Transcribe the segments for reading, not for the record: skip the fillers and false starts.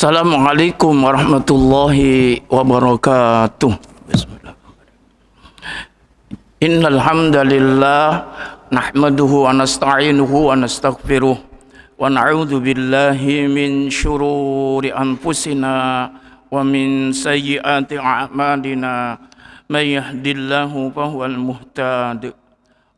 Assalamualaikum warahmatullahi wabarakatuh. Bismillah. Innal hamdalillah nahmaduhu wa nasta'inuhu wa nastaghfiruh wa na'udzu billahi min syururi anfusina wa min sayyiati a'malina. May yahdihillahu fahuwal muhtadi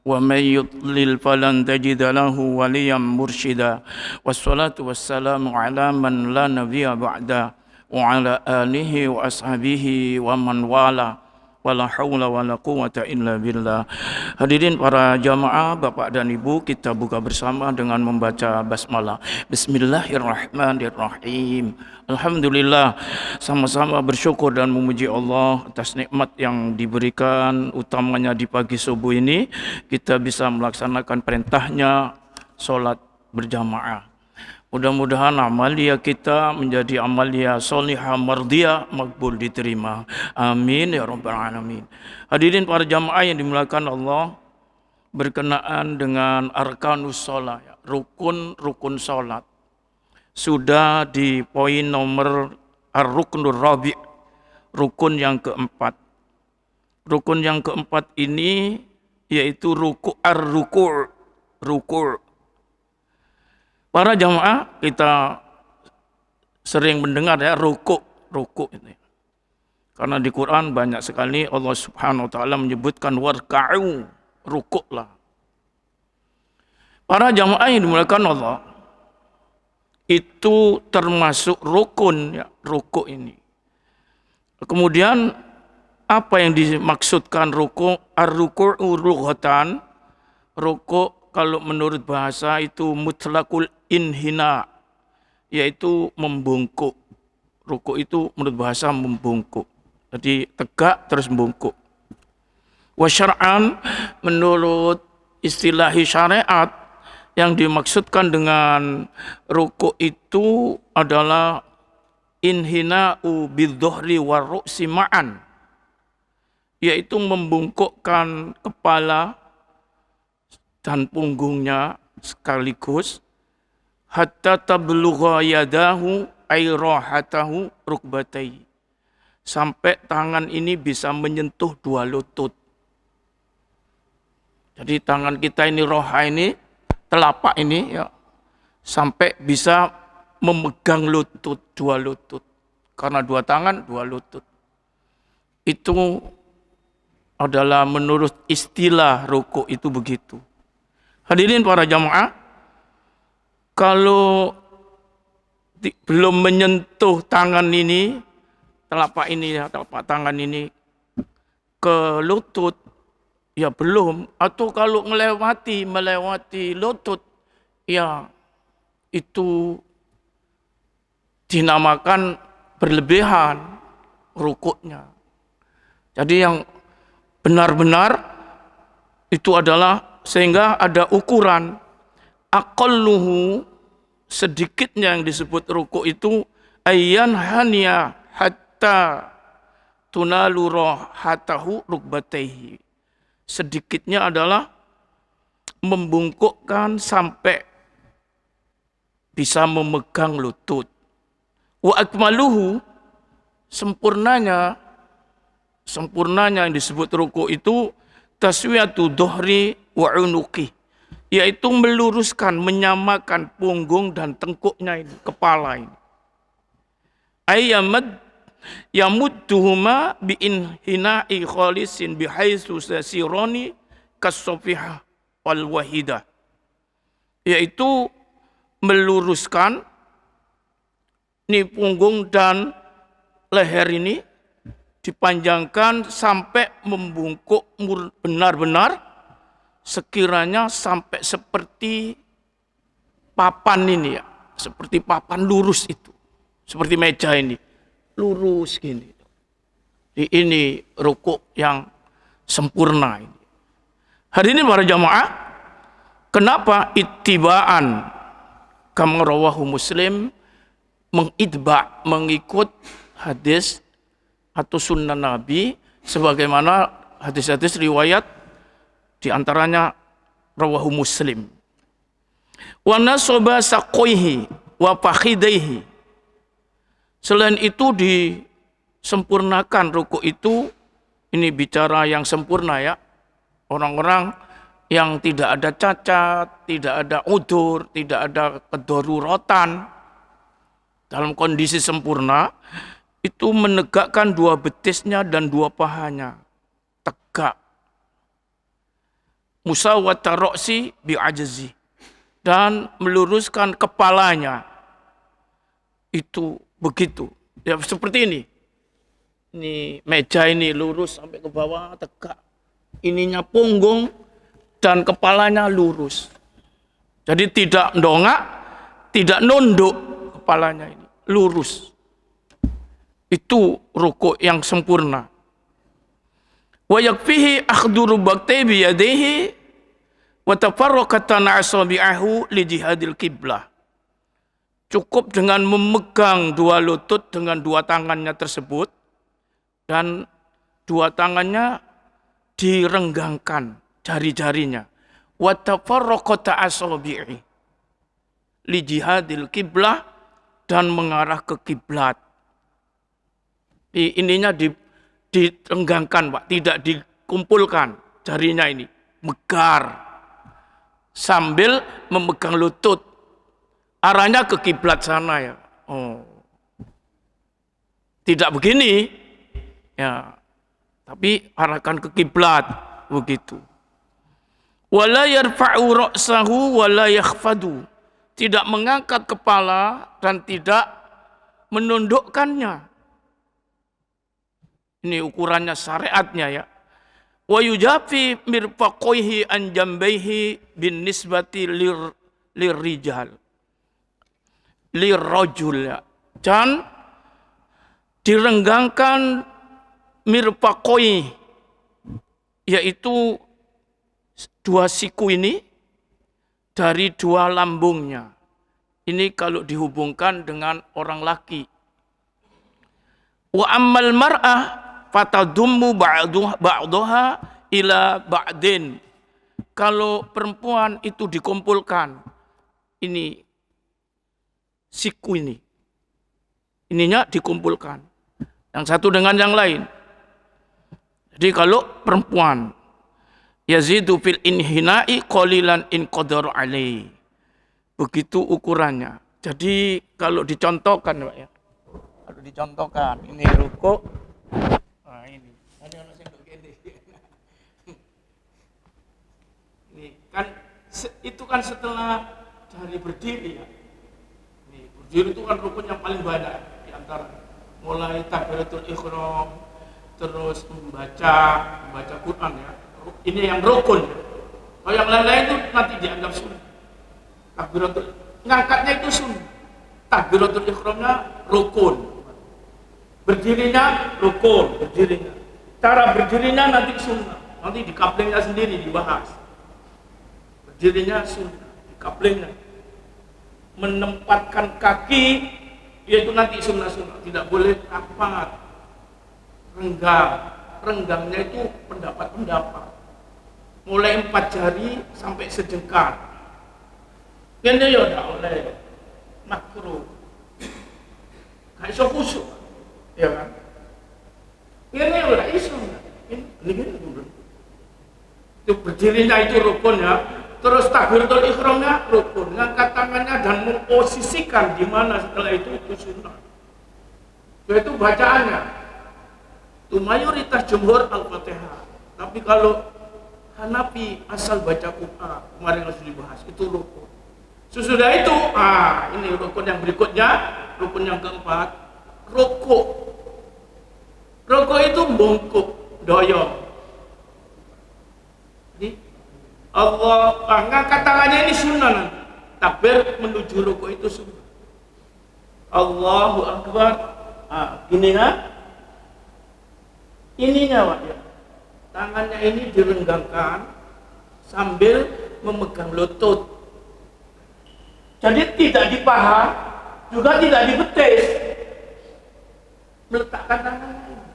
ومن يضلل فلن تجد له وليا مرشدا والصلاة والسلام على من لا نبي بعده وعلى آله وأصحابه ومن والاه wala haula wala quwata illa billah. Hadirin para jamaah, Bapak dan Ibu, kita buka bersama dengan membaca basmalah. Bismillahirrahmanirrahim. Alhamdulillah, sama-sama bersyukur dan memuji Allah atas nikmat yang diberikan, utamanya di pagi subuh ini kita bisa melaksanakan perintahnya salat berjamaah. Mudah-mudahan amalia kita menjadi amalia solihah mardiyah, makbul, diterima. Amin ya rabbal alamin. Hadirin para jamaah yang dimuliakan Allah, berkenaan dengan arkanus sholat, rukun-rukun sholat, sudah di poin nomor ar-ruknur rabi', rukun yang keempat. Rukun yang keempat ini yaitu ruku'. Para jamaah, kita sering mendengar ya ruku' ini. Karena di Quran banyak sekali Allah Subhanahu wa taala menyebutkan warka'u, rukuklah. Para jamaah yang dimuliakan Allah, itu termasuk rukun ya, ruku' ini. Kemudian apa yang dimaksudkan ruku'? Ar-ruku'u lughatan, ruku' kalau menurut bahasa itu mutlaqul inhina, yaitu membungkuk. Ruku itu menurut bahasa membungkuk. Jadi tegak terus membungkuk. Wa syar'an, menurut istilah syariat, yang dimaksudkan dengan ruku itu adalah inhina'u bidzuhri war ru'si ma'an, yaitu membungkukkan kepala dan punggungnya sekaligus, hatta tablugha yadahu ay rahatahu rukbatai, sampai tangan ini bisa menyentuh dua lutut. Jadi tangan kita ini, roha ini, telapak ini ya, sampai bisa memegang lutut, dua lutut. Karena dua tangan, dua lutut. Itu adalah menurut istilah ruku itu begitu. Hadirin para jamaah, kalau belum menyentuh tangan ini, telapak ini ya, telapak tangan ini ke lutut, ya belum. Atau kalau melewati lutut, ya itu dinamakan berlebihan rukuknya. Jadi yang benar-benar itu adalah, sehingga ada ukuran aqalluhu, sedikitnya yang disebut ruku itu ayyan haniya hatta tunalu rahatahu rukbataihi. Sedikitnya adalah membungkukkan sampai bisa memegang lutut. Wa akmaluhu, sempurnanya yang disebut ruku itu taswiyatu dhuhri wa unuqi, yaitu meluruskan, menyamakan punggung dan tengkuknya ini, kepala ini. Ayyamad yamudduhuma bi inhina'i khalisin bihaitsu sasirani kasofihah wal wahidah, yaitu meluruskan ini punggung dan leher ini dipanjangkan sampai membungkuk benar-benar, sekiranya sampai seperti papan ini ya, seperti papan lurus itu, seperti meja ini, lurus gini. Ini rukuk yang sempurna ini. Hari ini para jamaah, kenapa ittibaan kama rawahu Muslim, mengikut hadis atau sunnah Nabi, sebagaimana hadis-hadis riwayat di antaranya rawahu Muslim. Wa nasaba saqaihi wa fakhidaihi, Selain itu disempurnakan rukuk itu, ini bicara yang sempurna ya. Orang-orang yang tidak ada cacat, tidak ada udzur, tidak ada kedaruratan, dalam kondisi sempurna, itu menegakkan dua betisnya dan dua pahanya. Tegak. Musawwata ra'si bi'ajzi. Dan meluruskan kepalanya. Itu begitu. Ya seperti ini. Ini meja ini lurus sampai ke bawah, tegak. Ininya punggung dan kepalanya lurus. Jadi tidak ndongak, tidak nunduk kepalanya ini. Lurus. Itu rukuk yang sempurna. Wa yakfihi akhdhu rubaqtai bi yadihi wa tafarraqatan asabi'ahu li jihadil qiblah. Cukup dengan memegang dua lutut dengan dua tangannya tersebut dan dua tangannya direnggangkan jari-jarinya. Wa tafarraqata asabi'i li jihadil qiblah dan mengarah ke kiblat. Ininya direnggangkan, Pak, tidak dikumpulkan jarinya ini, megar sambil memegang lutut, arahnya ke kiblat sana ya. Oh, tidak begini, ya, tapi arahkan ke kiblat begitu. Wala yarfa'u ra'sahu wala yakhfadu, tidak mengangkat kepala dan tidak menundukkannya. Ini ukurannya syariatnya ya. Wa yujafi mirfaqaihi an jambaihi bin nisbati lirrijal. Lirrajul ya. Dan direnggangkan mirfaqai, yaitu dua siku ini dari dua lambungnya. Ini kalau dihubungkan dengan orang laki. Wa ammal mar'ah fatadummu ba'daha ila ba'din. Kalau perempuan itu dikumpulkan, ini siku ini, ininya dikumpulkan, yang satu dengan yang lain. Jadi kalau perempuan, yazidu fil inhina'i qalilan in qadara alaihi. Begitu ukurannya. Jadi kalau dicontohkan, Pak ya. Kalau dicontohkan, ini rukuk. Nah, ini. Ini kan itu kan setelah dari berdiri ya. Ini berdiri itu kan rukun yang paling banyak di antara mulai takbiratul ihram, terus membaca Quran ya. Ini yang rukun. Kalau yang lain-lain itu nanti dianggap sunnah. Takbiratul, ngangkatnya itu sunnah. Takbiratul ihramnya rukun. Berdirinya rukun, berdirinya. Cara berdirinya nanti sunnah. Nanti di kaplingnya sendiri dibahas. Berdirinya sunnah, di kaplingnya. Menempatkan kaki, yaitu nanti sunnah-sunnah. Tidak boleh rapat, renggang. Renggangnya itu pendapat-pendapat. Mulai 4 jari sampai sejengkal. Ini ya tidak oleh makruh. Gak iso khusyuk. Ya kan? Ini udah iso. Ini dulu. Itu berdirinya itu rukun ya. Terus takbiratul ihramnya rukun. Ngangkat tangannya dan memposisikan di mana setelah itu sunnah. Itu bacaannya. Itu mayoritas jumhur Al-Fatihah. Tapi kalau Hanafi asal baca Quran, kemarin harus dibahas, itu rukun. Sesudah itu, ini rukun yang berikutnya, rukun yang keempat, rukuk. Rukuk itu bungkuk, doyong. Jadi Allah ngangkat tangannya ini sunnah nanti. Takbir menuju rukuk itu sunnah. Allahu Akbar. Gini nah. Ininya Pak ya. Tangannya ini direnggangkan sambil memegang lutut. Jadi tidak di paha, juga tidak di betis. Meletakkan tangannya ini.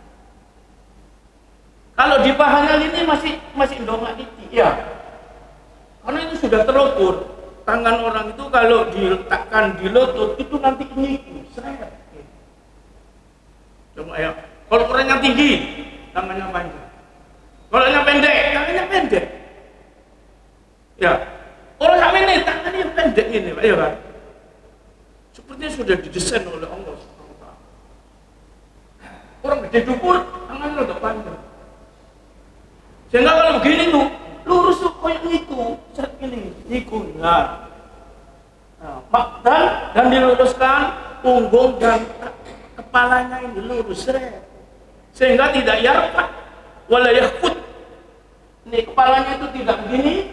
Kalau di pahanya ini masih ndongak dikit. Ya. Karena itu sudah terukur. Tangan orang itu kalau diletakkan di lutut itu nanti nyiku, seret. Coba ya. Kalau orangnya tinggi, tangannya panjang. Kalau yang pendek, tangannya pendek. Ya. Orang yang ini tangannya pendek ini, Pak, ya kan? Sepertinya sudah didesain oleh Allah SWT. Orang gede dukur, tangannya udah panjang. Sehingga kalau begini tuh, lurus tuh kayak niku, set ini, niku. Nah, dan diluruskan punggung dan kepalanya ini lurus, sehingga tidak yarfat wala yakhut. Ini kepalanya itu tidak begini,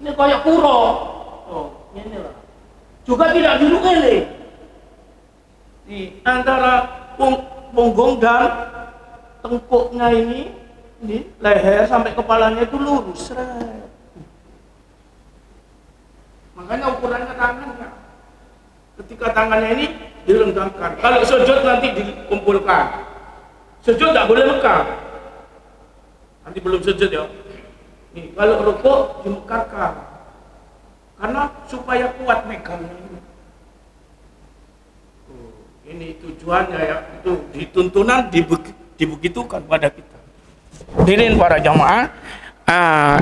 ini kayak kuro. Oh, ini lah. Juga tidak dilukele. Di antara punggung dan tengkuknya ini leher sampai kepalanya itu lurus. Makanya ukurannya tangannya. Ketika tangannya ini dilenggangkan. Kalau sujud nanti dikumpulkan. Sujud tidak boleh mekar. Nanti belum sujud ya. Nih, kalau rukuk dimekarkan. Karena supaya kuat megangnya ini. Ini tujuannya ya. Itu dituntunan dibegitukan pada kita. Hadirin para jamaah,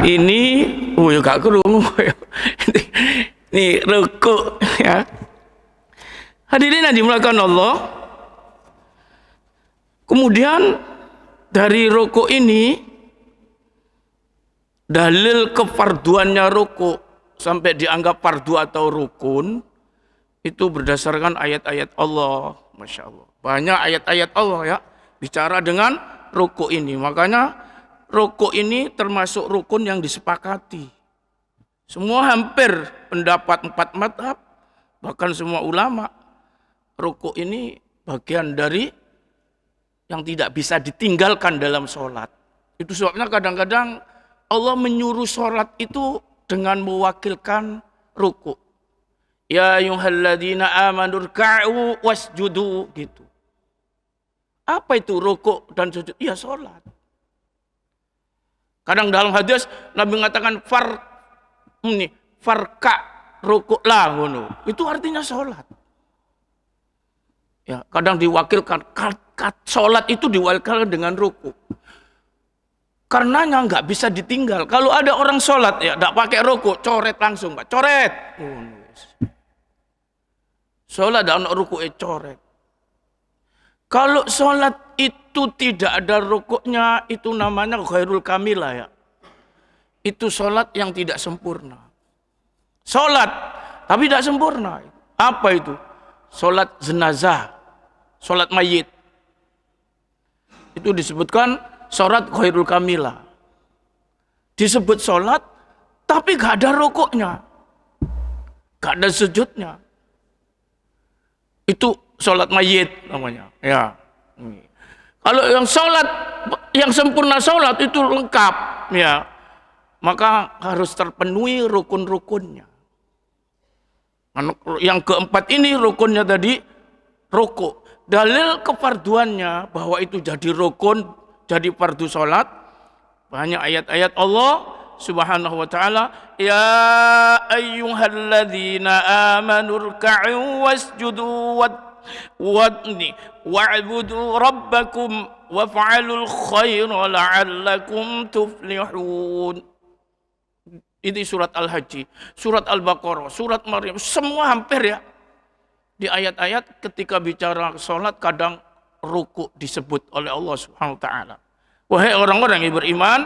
ini gak kerungu. Ini rukuk ya. Hadirin yang dimuliakan Allah. Kemudian dari rukuk ini dalil kefarduannya rukuk sampai dianggap fardu atau rukun itu berdasarkan ayat-ayat Allah. Masya Allah, banyak ayat-ayat Allah ya bicara dengan rukuk ini. Makanya rukuk ini termasuk rukun yang disepakati. Semua hampir pendapat 4 mazhab, bahkan semua ulama, rukuk ini bagian dari yang tidak bisa ditinggalkan dalam sholat. Itu sebabnya kadang-kadang Allah menyuruh sholat itu dengan mewakilkan rukuk. Ya ayyuhalladzina amanu rka'u wasjudu, gitu. Apa itu rukuk dan sujud? Ya sholat. Kadang dalam hadis Nabi mengatakan farka rukuklah, itu artinya sholat. Ya, kadang diwakilkan sholat itu diwakilkan dengan rukuk. Karenanya nggak bisa ditinggal. Kalau ada orang sholat ya nggak pakai rukuk, coret langsung, Pak, coret. Sholat ada rukuk, coret. Kalau sholat itu tidak ada rukuknya, itu namanya ghairul kamilah ya. Itu sholat yang tidak sempurna. Sholat tapi tidak sempurna. Apa itu? Sholat jenazah, sholat mayit. Itu disebutkan sholat ghairul kamilah. Disebut sholat tapi gak ada rukuknya, gak ada sujudnya. Itu sholat mayit namanya ya. Kalau yang sholat yang sempurna, sholat itu lengkap ya, maka harus terpenuhi rukun-rukunnya. Yang keempat ini rukunnya tadi rukuk. Dalil kefarduannya bahwa itu jadi rukun, jadi fardu sholat, banyak ayat-ayat Allah Subhanahu wa ta'ala. Ya ayyuhalladzina amanu rka'u wasjudu wa'budu rabbakum waf'alul khaira la'allakum tuflihun. Ini surat Al-Haji, surat Al-Baqarah, surat Maryam, semua hampir ya. Di ayat-ayat ketika bicara sholat kadang rukuk disebut oleh Allah Subhanahu wa ta'ala. Wahai orang-orang yang beriman,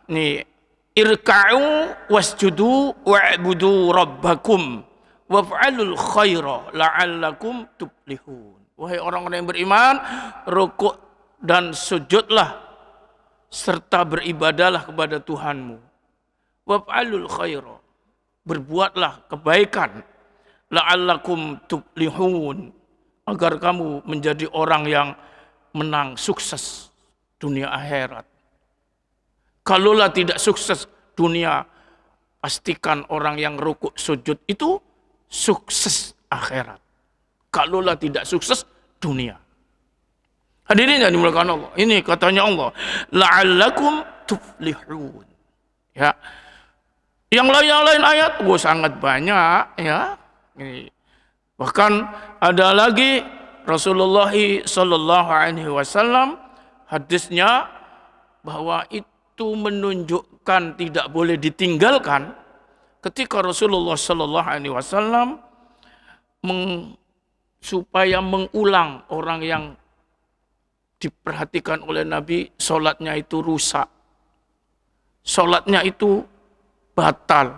nih, irka'u wasjudu wa'budu rabbakum waf'alul khaira la'allakum tuflihun. Wahai orang-orang yang beriman, rukuk dan sujudlah serta beribadahlah kepada Tuhanmu. Waf'alul khaira, berbuatlah kebaikan, la'allakum tuflihun, agar kamu menjadi orang yang menang, sukses dunia akhirat. Kalaulah tidak sukses dunia, pastikan orang yang rukuk sujud itu sukses akhirat. Kalaulah tidak sukses dunia. Hadirin yang dimuliakan Allah, ini katanya Allah, la'allakum tuflihun. Ya. Yang lain ayat sangat banyak ya. Ini. Bahkan ada lagi Rasulullah sallallahu alaihi wasallam hadisnya bahwa itu menunjukkan tidak boleh ditinggalkan ketika Rasulullah sallallahu alaihi wasallam supaya mengulang orang yang diperhatikan oleh Nabi salatnya itu rusak. Salatnya itu batal.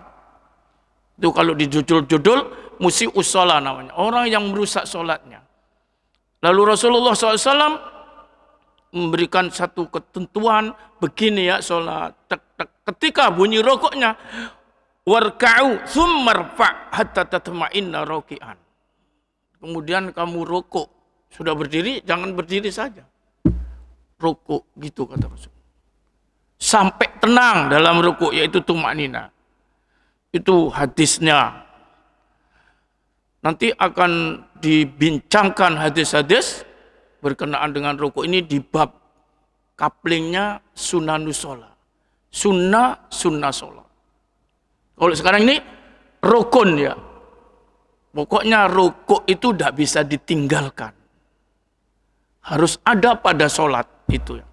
Itu kalau di judul-judul musii'us shalah namanya. Orang yang merusak salatnya. Lalu Rasulullah SAW memberikan satu ketentuan begini ya salat. Ketika bunyi rukuknya warka'u tsummarfa' hatta tatma'inna raki'an. Kemudian kamu rukuk, sudah berdiri jangan berdiri saja. Rukuk gitu kata Rasul. Sampai tenang dalam rukuk yaitu tumanina. Itu hadisnya. Nanti akan dibincangkan hadis-hadis berkenaan dengan rukuk ini di bab kaplingnya sunanus shalah. Sunnah shalah. Kalau sekarang ini rukun ya. Pokoknya rukuk itu tidak bisa ditinggalkan. Harus ada pada sholat itu ya.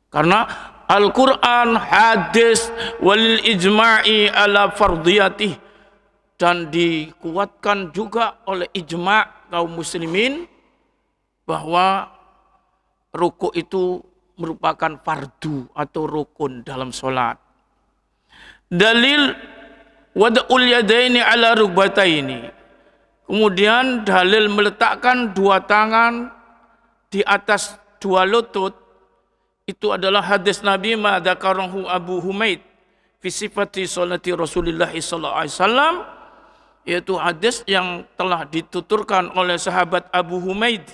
Karena Al-Quran, hadis, walil ijma'i ala fardiyatih. Dan dikuatkan juga oleh ijma' kaum muslimin bahwa rukuk itu merupakan fardu atau rukun dalam sholat. Dalil wada'ul yadaini ala rukbataini. Kemudian dalil meletakkan dua tangan di atas dua lutut. Itu adalah hadis Nabi ma'adzakarahu Abu Humaid fi sifati salati Rasulullah sallallahu alaihi wasallam, yaitu hadis yang telah dituturkan oleh sahabat Abu Humaid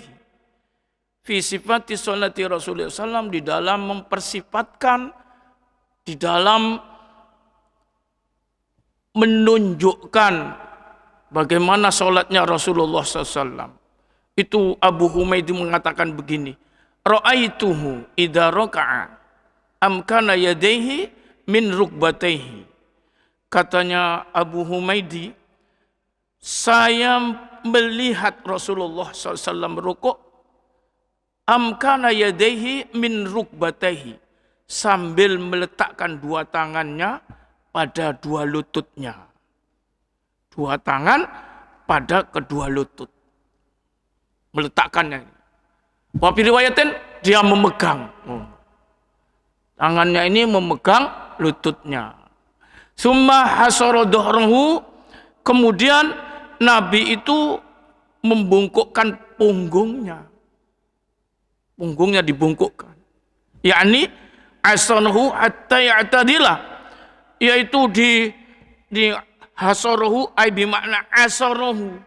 fi sifati salati Rasulullah sallallahu alaihi wasallam, di dalam mempersifatkan, di dalam menunjukkan bagaimana sholatnya Rasulullah SAW. Itu Abu Humaid mengatakan begini, ra'aituhu idza raka'a amkana yadayhi min rukbatayhi. Katanya Abu Humaidi, saya melihat Rasulullah SAW rukuk, amkana yadayhi min rukbatayhi, sambil meletakkan dua tangannya pada dua lututnya. Dua tangan pada kedua lutut. Meletakkannya. Wafi riwayatin dia memegang. Tangannya ini memegang lututnya. Summa hasara dhahrahu, kemudian Nabi itu membungkukkan punggungnya. Punggungnya dibungkukkan. Yakni asanahu hatta ya'tadila, yaitu di hasarahu ay bimakna asarahu,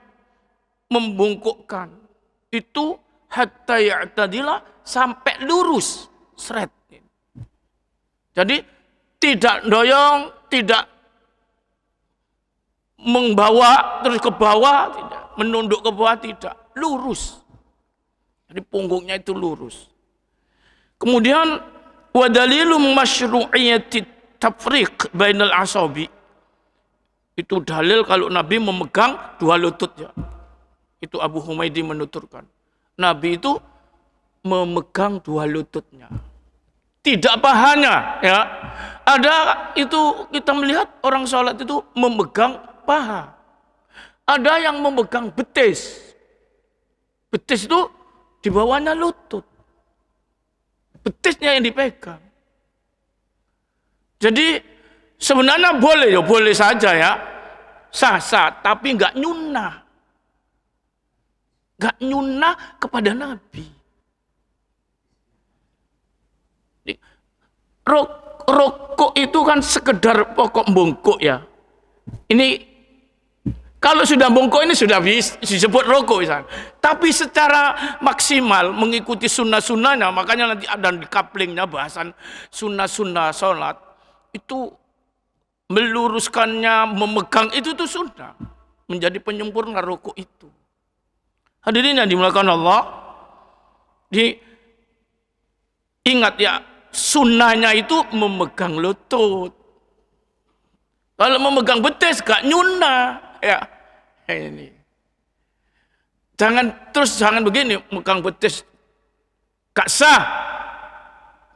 membungkukkan itu hatta ya'tadila, sampai lurus seret. Jadi tidak doyong, tidak membawa terus ke bawah, tidak menunduk ke bawah, tidak, lurus. Jadi punggungnya itu lurus. Kemudian wa dalilu masyru'iyyati tafriq bainal asabi, itu dalil kalau Nabi memegang dua lututnya. Itu Abu Humaidi menuturkan. Nabi itu memegang dua lututnya. Tidak pahanya, ya. Ada itu kita melihat orang sholat itu memegang paha. Ada yang memegang betis. Betis itu di bawahnya lutut. Betisnya yang dipegang. Jadi sebenarnya boleh ya, boleh saja ya, sah-sah, tapi nggak nyunah, kepada Nabi. Rokok itu kan sekedar pokok bungkuk ya. Ini kalau sudah bungkuk ini sudah disebut rokok misalnya. Tapi secara maksimal mengikuti sunnah-sunnahnya, makanya nanti ada di kaplingnya bahasan sunnah-sunnah sholat itu. Meluruskannya, memegang itu tuh sunnah, menjadi penyempurna rukuk itu. Hadirin yang dimuliakan Allah, ingat ya, sunnahnya itu memegang lutut. Kalau memegang betis gak nyunah ya. Ini Jangan begini, megang betis gak sah.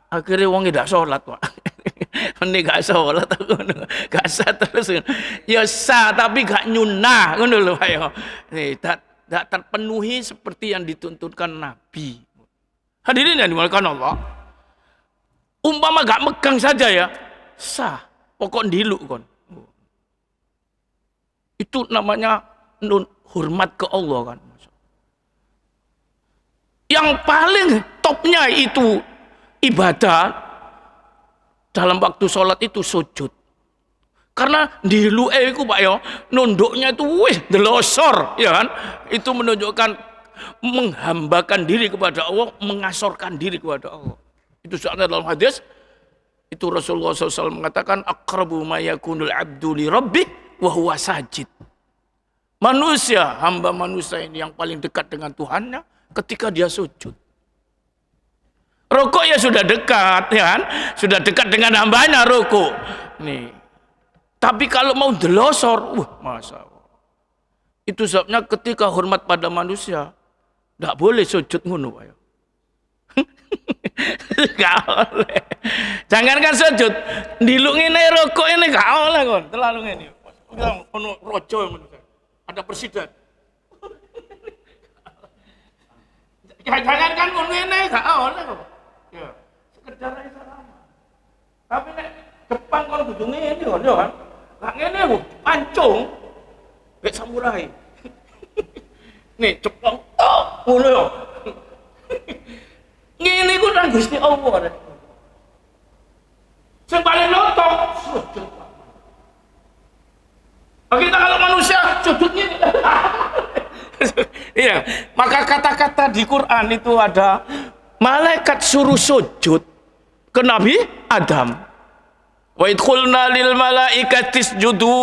Akhirnya wong tidak sholat, Pak. Ini gak sholat, gak sah terus. Ya sah tapi gak nyunah, ngono lho Pak ya. Tidak terpenuhi seperti yang dituntutkan Nabi. Hadirin yang dimuliakan Allah. Umpama gak megang saja ya, sah. Pokok diluk kon. Itu namanya hormat ke Allah kan. Yang paling topnya itu ibadah dalam waktu sholat itu sujud. Karena diluk itu Pak ya, nunduknya itu delosor ya kan. Itu menunjukkan menghambakan diri kepada Allah, mengasorkan diri kepada Allah. Itu soalnya dalam hadis itu Rasulullah SAW mengatakan aqrabu ma yakunul abdu li rabbih wa huwa sajid. Manusia, hamba manusia ini yang paling dekat dengan Tuhannya ketika dia sujud. Rukuk ya sudah dekat ya kan? Sudah dekat dengan hambanya rukuk. Nih. Tapi kalau mau delosor, masa Allah. Itu sebabnya ketika hormat pada manusia tidak boleh sujud ngono Pak ya. Gak oleh. Jangankan sujud, diluk ngene rokok ini gak oleh kon. Terlalu ngene. Ono rojo ada presiden. Jangankan kon ngene gak oleh kok. Ya, sekedar aja sama. Tapi nek depan kon kudu ngene kon yo kan. Gak ngene ku, pancung. Kayak samurai. Nih, cepong. Ngono yo. Ngene iku nang Gusti Allah. Sing paling nonton sujud. Kita kalau manusia sujud ngene. Iya, maka kata-kata di Quran itu ada malaikat suruh sujud ke Nabi Adam. Wa idh qulna lil malaikati isjudu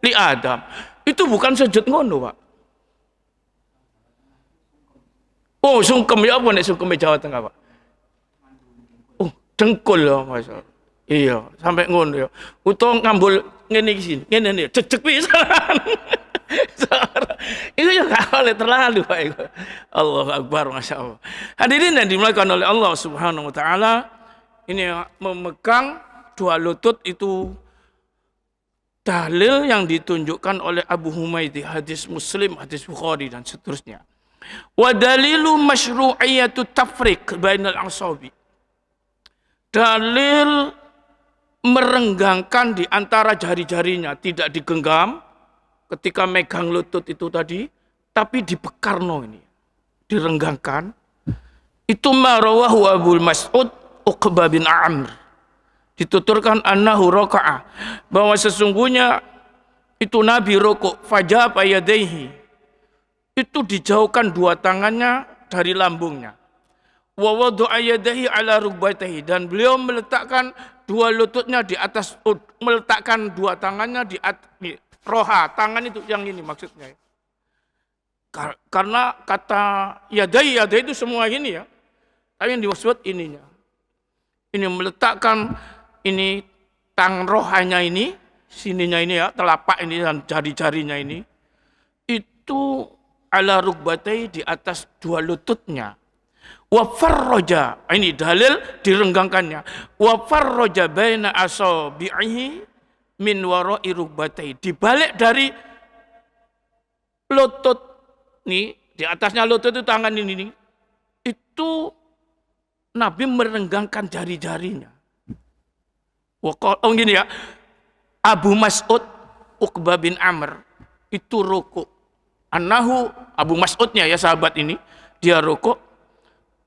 li Adam. Itu bukan sujud ngono, Pak. Oh, sungkem ya apa nek sungkem Jawa Tengah, Pak? Oh, dengkul ya, Mas. Iya, sampai ngono ya. Utawa ngambul ngene iki sini, ngene nih, cecek pisan. Itu ya gak boleh terlalu, Pak. Allahu Akbar, Masya Allah. Hadirin yang dimuliakan oleh Allah Subhanahu wa taala, ini memegang dua lutut itu dalil yang ditunjukkan oleh Abu Humaidi, hadis Muslim, hadis Bukhari dan seterusnya. Wa dalilu masyru'iyatu tafriq bainal asabi. Dalil merenggangkan di antara jari-jarinya, tidak digenggam ketika megang lutut itu tadi, tapi dipekarno ini, direnggangkan. Itu marawahu Abu Mas'ud Uqbah bin Amr. Dituturkan annahu raka'a, bahwa sesungguhnya itu Nabi rukuk, fajaba yadaihi. Itu dijauhkan dua tangannya dari lambungnya. Wa wada'a yadaihi ala rukbatayhi, dan beliau meletakkan dua lututnya di atas, meletakkan dua tangannya di roha, tangan itu yang ini maksudnya. Karena kata yadai itu semua ini ya. Tapi yang dimaksud ininya. Ini meletakkan ini tangan rohanya ini, sininya ini ya, telapak ini dan jari-jarinya ini. Itu ala rukbatai, di atas dua lututnya. Wa farroja, ini dalil direnggangkannya. Wa farroja baina asabi'ihi min wara'i rukbatai, dibalik dari lutut nih, di atasnya lutut itu tangan ini itu Nabi merenggangkan jari-jarinya. Oh gini ya, Abu Mas'ud Uqbah bin Amr itu rukuk. Annahu, Abu Mas'udnya ya sahabat ini, dia rukuk,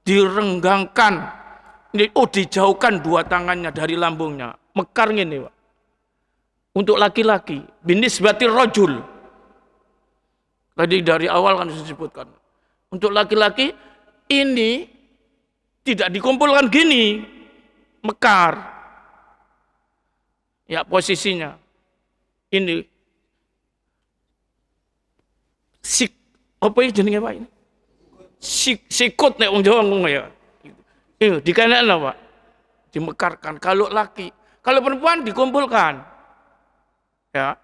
direnggangkan, dijauhkan dua tangannya dari lambungnya. Mekar gini Pak. Untuk laki-laki, binisbatir rajul. Tadi dari awal kan disebutkan. Untuk laki-laki ini tidak dikumpulkan gini, mekar. Ya posisinya. Ini apa ini jenenge Pak ini? Sikut nek wong Jawa ngomong ya. Itu dikarenakan apa? Dimekarkan. Kalau laki, kalau perempuan dikumpulkan. Ya.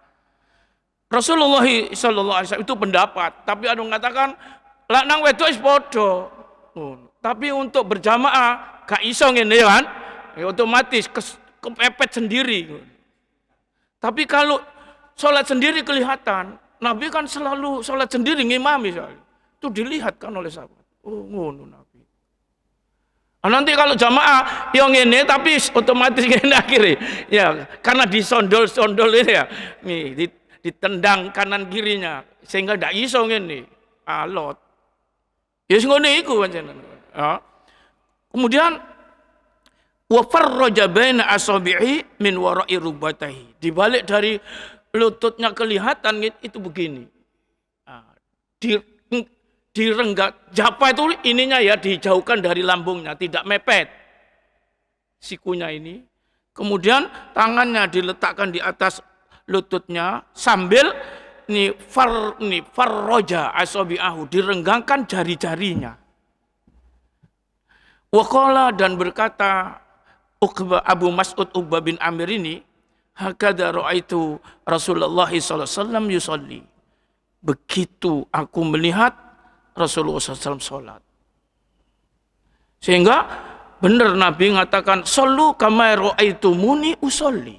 Rasulullah sallallahu alaihi wasallam itu pendapat, tapi ada mengatakan lanang wedok wis padha. Tapi untuk berjamaah gak iso ngene kan? Ya otomatis kepepet sendiri. Tapi kalau sholat sendiri kelihatan, Nabi kan selalu sholat sendiri ngimami misalnya. Itu dilihat kan oleh sahabat. Oh ngono Nabi. Nanti kalau jamaah yang ini tapi otomatis ngene akhirnya. Ya, karena disondol-sondol ini ya. Nih, ditendang kanan kirinya sehingga ndak iso ngene. Alot. Ya ngono iku pancen. Ya. Kemudian wa farraja baina asabi'i min wara'i rubatihi. Dibalik dari lututnya kelihatan itu begini. Direnggat, japa itu ininya ya dijauhkan dari lambungnya, tidak mepet sikunya ini. Kemudian tangannya diletakkan di atas lututnya sambil farroja asabi'ahu, direnggangkan jari-jarinya. Waqala dan berkata Abu Mas'ud Uqbah bin Amir ini, hakadha ra'aitu Rasulullah sallallahu alaihi wasallam yusalli. Begitu aku melihat Rasulullah SAW sholat. Sehingga benar Nabi mengatakan sallu kama ra'aitumuni usolli.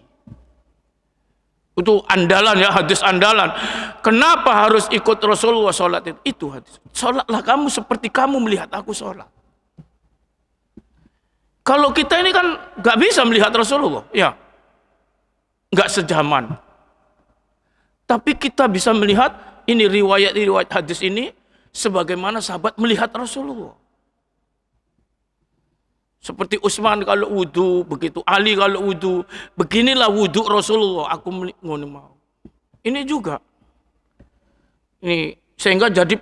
Itu andalan ya, hadis andalan. Kenapa harus ikut Rasulullah sholat itu? Itu hadis. Sholatlah kamu seperti kamu melihat aku sholat. Kalau kita ini kan gak bisa melihat Rasulullah, ya, gak sejaman. Tapi kita bisa melihat ini riwayat hadis ini sebagaimana sahabat melihat Rasulullah. Seperti Utsman kalau wudu, begitu Ali kalau wudu, beginilah wudu Rasulullah. Aku ngono mau. Ini juga. Ini sehingga jadi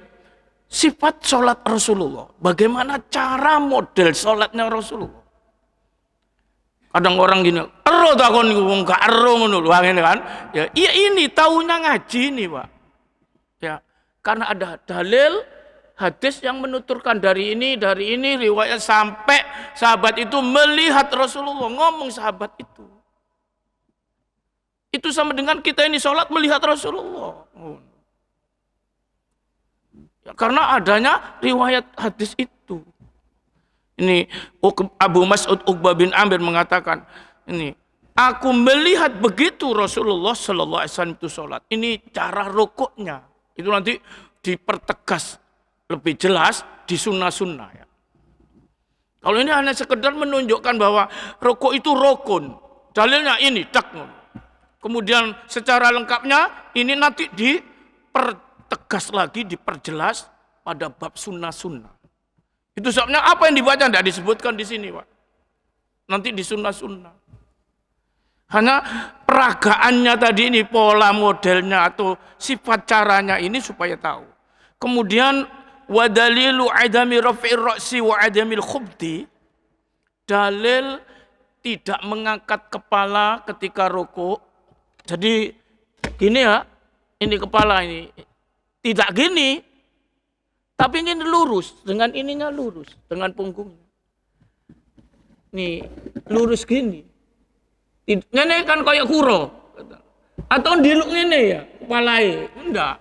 sifat sholat Rasulullah. Bagaimana cara model sholatnya Rasulullah. Kadang orang gini, ero takon wong gak ero ngono lho kan. Ya, iya ini taunya ngaji nih, Pak. Ya, karena ada dalil hadis yang menuturkan dari ini riwayat sampai sahabat itu melihat Rasulullah, ngomong sahabat itu. Itu sama dengan kita ini sholat melihat Rasulullah. Ya, karena adanya riwayat hadis itu. Ini Abu Mas'ud Uqbah bin Amir mengatakan, ini aku melihat begitu Rasulullah sallallahu alaihi wasallam itu sholat. Ini cara rukuknya. Itu nanti dipertegas lebih jelas di sunnah-sunnah ya. Kalau ini hanya sekedar menunjukkan bahwa rukuk itu rukun. Dalilnya ini tak. Kemudian secara lengkapnya ini nanti dipertegas lagi, diperjelas pada bab sunnah-sunnah. Itu sebabnya apa yang dibaca tidak disebutkan di sini, Pak. Nanti di sunnah-sunnah. Hanya peragaannya tadi ini, pola modelnya atau sifat caranya ini supaya tahu. Kemudian wadalilu adami rafi'ir ra'si wa adamil khubdi. Dalil tidak mengangkat kepala ketika rukuk. Jadi gini ya, ini kepala ini tidak gini. Tapi ini lurus, dengan ininya lurus, dengan punggungnya. Nih, lurus gini. Ini kan kayak kuro. Atau diluk ini ya, kepalanya. Enggak.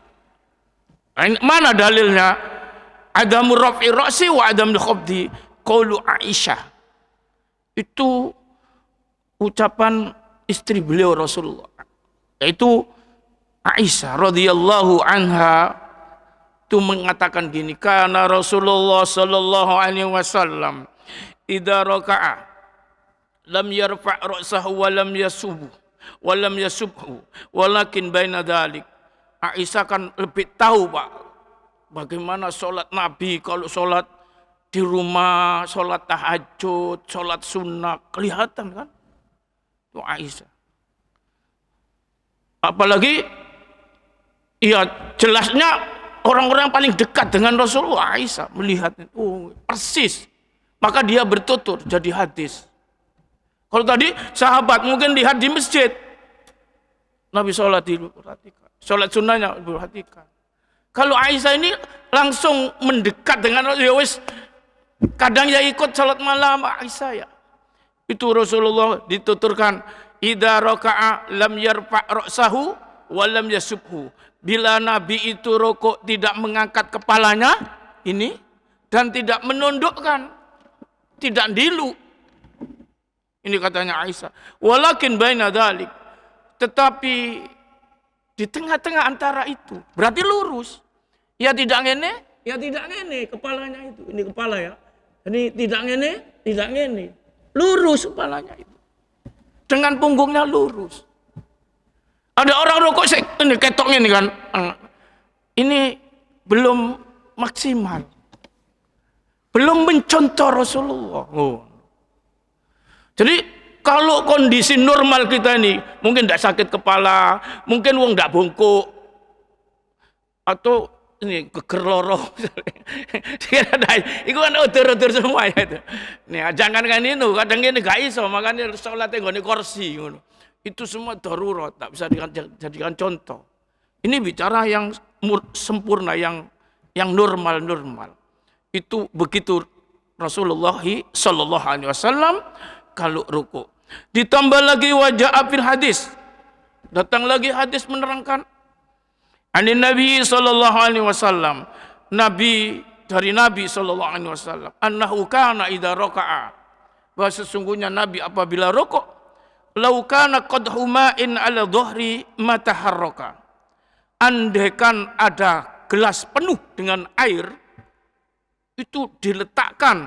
Mana dalilnya? Adamu rafi ra'si wa adamul khobdi. Qaulu Aisyah. Itu ucapan istri beliau Rasulullah. Yaitu Aisyah radhiyallahu anha. Itu mengatakan gini, karena Rasulullah sallallahu alaihi wasallam idza raka'a lam yarfa' ra'sahu wa lam yasubhu walakin baina dzalik. Aisyah kan lebih tahu, Pak, bagaimana sholat Nabi. Kalau sholat di rumah, sholat tahajud, sholat sunnah, kelihatan kan itu Aisyah. Apalagi ya jelasnya orang-orang yang paling dekat dengan Rasulullah, Aisyah melihat itu persis. Maka dia bertutur jadi hadis. Kalau tadi sahabat mungkin lihat di masjid, Nabi sholat diperhatikan, sholat sunnahnya diperhatikan. Kalau Aisyah ini langsung mendekat dengan Rasulullah, kadang ya ikut sholat malam Aisyah ya. Itu Rasulullah dituturkan, idza raka'a lam yarfa' ra'sahu walam yasubhu. Bila Nabi itu rukuk tidak mengangkat kepalanya ini dan tidak menundukkan, tidak dilu. Ini katanya Aisyah. Walakin baina dzalik. Tetapi di tengah-tengah antara itu, berarti lurus. Ya tidak ngene, ya tidak ngene kepalanya itu. Ini kepala ya. Ini tidak ngene, tidak ngene. Lurus kepalanya itu. Dengan punggungnya lurus. Ada orang rokok ini ketok ini kan. Ini belum maksimal. Belum mencontoh Rasulullah. Oh. Jadi kalau kondisi normal kita ini mungkin tidak sakit kepala, mungkin wong tidak bongkok, atau ini geger loro. Itu kan otor-otor semua ya itu. Nih jangan kan ini, kadang ini gak iso, makanya sholatnya nggone kursi. Itu semua darurat, tak bisa dijadikan contoh. Ini bicara yang sempurna, yang normal. Itu begitu Rasulullah Sallallahu Alaihi Wasallam kalau ruku. Ditambah lagi wajah fil hadis. Datang lagi hadis menerangkan. Ani Nabi Sallallahu Alaihi Wasallam. Dari Nabi Sallallahu Alaihi Wasallam. Annahu kana idza raka'a. Bahwa sesungguhnya Nabi apabila rukuk, lau kana qadhu ma'in ala dhuhri mataharraka. Andaikan ada gelas penuh dengan air, itu diletakkan